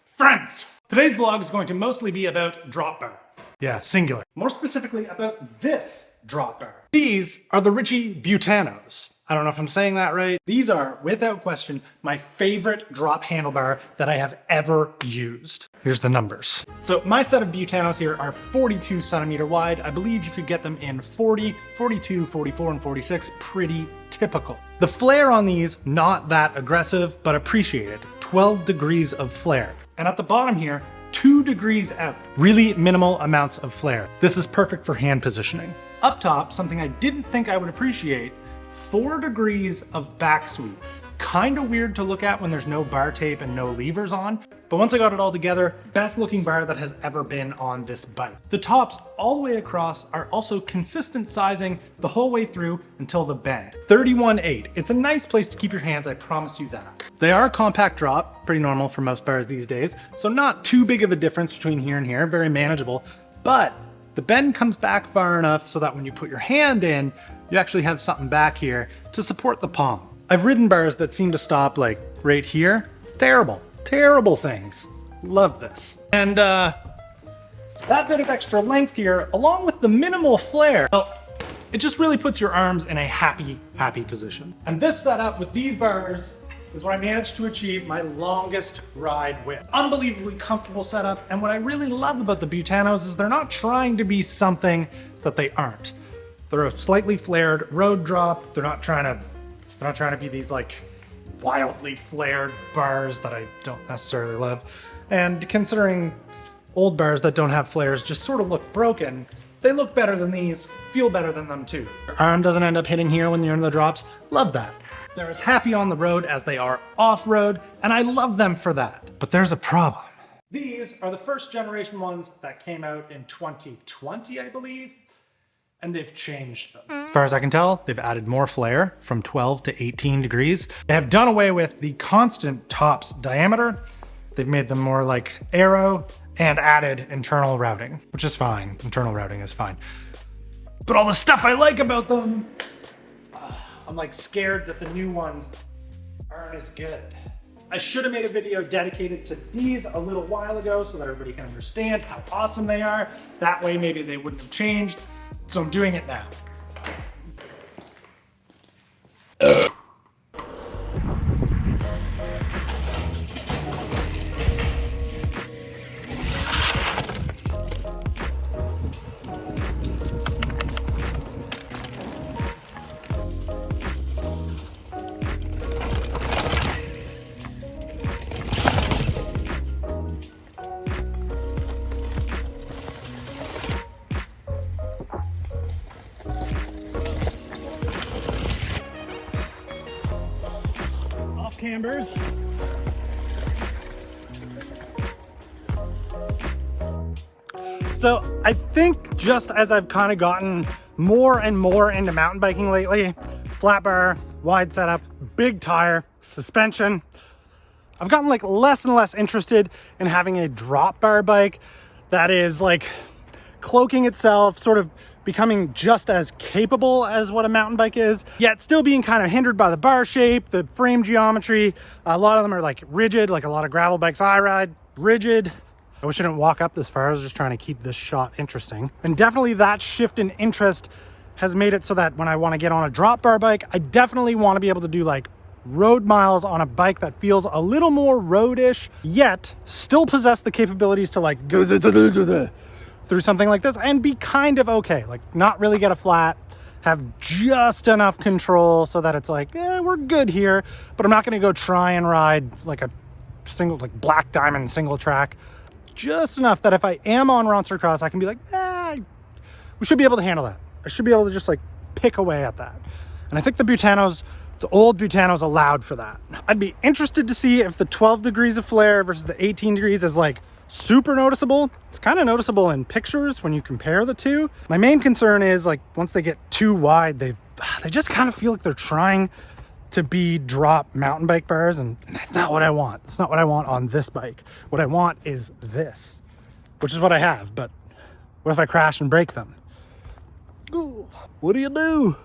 Friends, today's vlog is going to mostly be about drop bar. Yeah, singular. More specifically about this drop bar. These are the Ritchey Butanos. I don't know if I'm saying that right. These are, without question, my favorite drop handlebar that I have ever used. Here's the numbers. So my set of Butanos here are 42 centimeter wide. I believe you could get them in 40, 42, 44, and 46. Pretty typical. The flare on these, not that aggressive, but appreciated. 12 degrees of flare. And at the bottom here, 2 degrees out. Really minimal amounts of flare. This is perfect for hand positioning. Up top, something I didn't think I would appreciate, 4 degrees of back sweep. Kind of weird to look at when there's no bar tape and no levers on, but once I got it all together, best looking bar that has ever been on this bike. The tops all the way across are also consistent sizing the whole way through until the bend. 31/8. It's a nice place to keep your hands, I promise you that. They are a compact drop, pretty normal for most bars these days, so not too big of a difference between here and here, very manageable, but the bend comes back far enough so that when you put your hand in, you actually have something back here to support the palm. I've ridden bars that seem to stop like right here. Terrible, terrible things. Love this. And that bit of extra length here, along with the minimal flare, well, it just really puts your arms in a happy, happy position. And this setup with these bars is what I managed to achieve my longest ride with. Unbelievably comfortable setup, and what I really love about the Butanos is they're not trying to be something that they aren't. They're a slightly flared road drop. They're not trying to be these like wildly flared bars that I don't necessarily love. And considering old bars that don't have flares just sort of look broken, they look better than these, feel better than them too. Your arm doesn't end up hitting here when you're in the drops. Love that. They're as happy on the road as they are off-road, and I love them for that. But there's a problem. These are the first generation ones that came out in 2020, I believe, and they've changed them. As far as I can tell, they've added more flare from 12 to 18 degrees. They have done away with the constant tops diameter. They've made them more like aero and added internal routing, which is fine. Internal routing is fine. But all the stuff I like about them, I'm like scared that the new ones aren't as good. I should have made a video dedicated to these a little while ago so that everybody can understand how awesome they are. That way maybe they wouldn't have changed. So I'm doing it now. Cambers. So I think just as I've kind of gotten more and more into mountain biking lately, flat bar, wide setup, big tire, suspension, I've gotten like less and less interested in having a drop bar bike that is like cloaking itself, sort of becoming just as capable as what a mountain bike is, yet still being kind of hindered by the bar shape, the frame geometry. A lot of them are like rigid, like a lot of gravel bikes I ride, rigid. I wish I didn't walk up this far. I was just trying to keep this shot interesting. And definitely that shift in interest has made it so that when I want to get on a drop bar bike, I definitely want to be able to do like road miles on a bike that feels a little more roadish, yet still possess the capabilities to like through something like this and be kind of okay, like not really get a flat, have just enough control so that it's like, we're good here, but I'm not going to go try and ride like a single, like black diamond single track, just enough that if I am on Rawnstercross, I can be like, we should be able to handle that. I should be able to just like pick away at that. And I think the Butanos, the old Butanos allowed for that. I'd be interested to see if the 12 degrees of flare versus the 18 degrees is like super noticeable. It's kind of noticeable in pictures when you compare the two. My main concern is like once they get too wide, they just kind of feel like they're trying to be drop mountain bike bars, and that's not what I want. That's not what I want on this bike. What I want is this, which is what I have, but what if I crash and break them? Ooh, what do you do?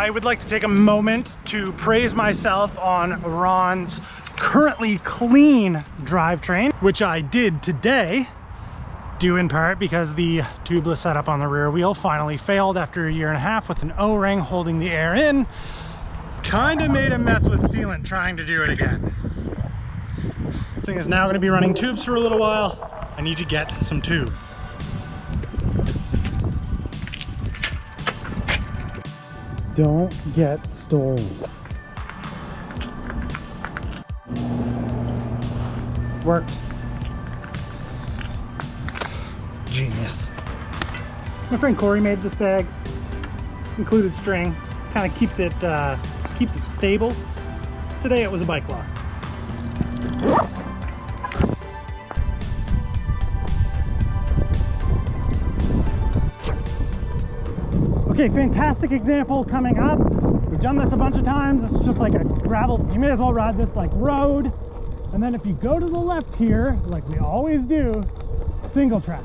I would like to take a moment to praise myself on Ron's currently clean drivetrain, which I did today, due in part because the tubeless setup on the rear wheel finally failed after 1.5 years with an O-ring holding the air in. Kinda made a mess with sealant trying to do it again. This thing is now gonna be running tubes for a little while. I need to get some tube. Don't get stolen. Works. Genius. My friend Corey made this bag. Included string. Kind of keeps it stable. Today it was a bike lock. Okay, fantastic example coming up. We've done this a bunch of times. This is just like a gravel, you may as well ride this like road. And then if you go to the left here, like we always do, single track.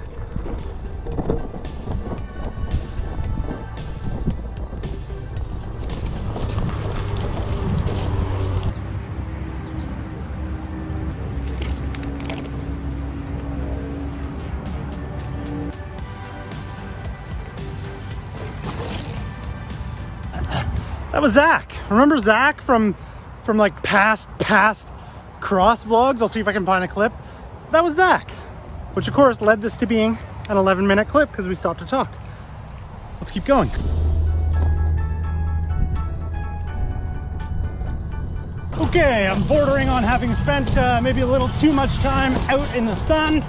That was Zach. Remember Zach from like past cross vlogs? I'll see if I can find a clip. That was Zach, which of course led this to being an 11-minute clip because we stopped to talk. Let's keep going. Okay, I'm bordering on having spent maybe a little too much time out in the sun.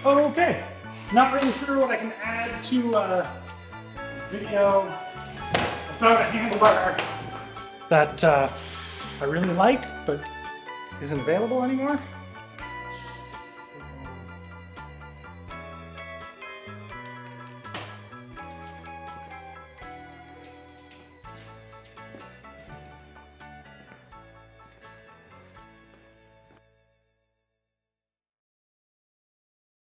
Okay, not really sure what I can add to a video about a handlebar that I really like but isn't available anymore.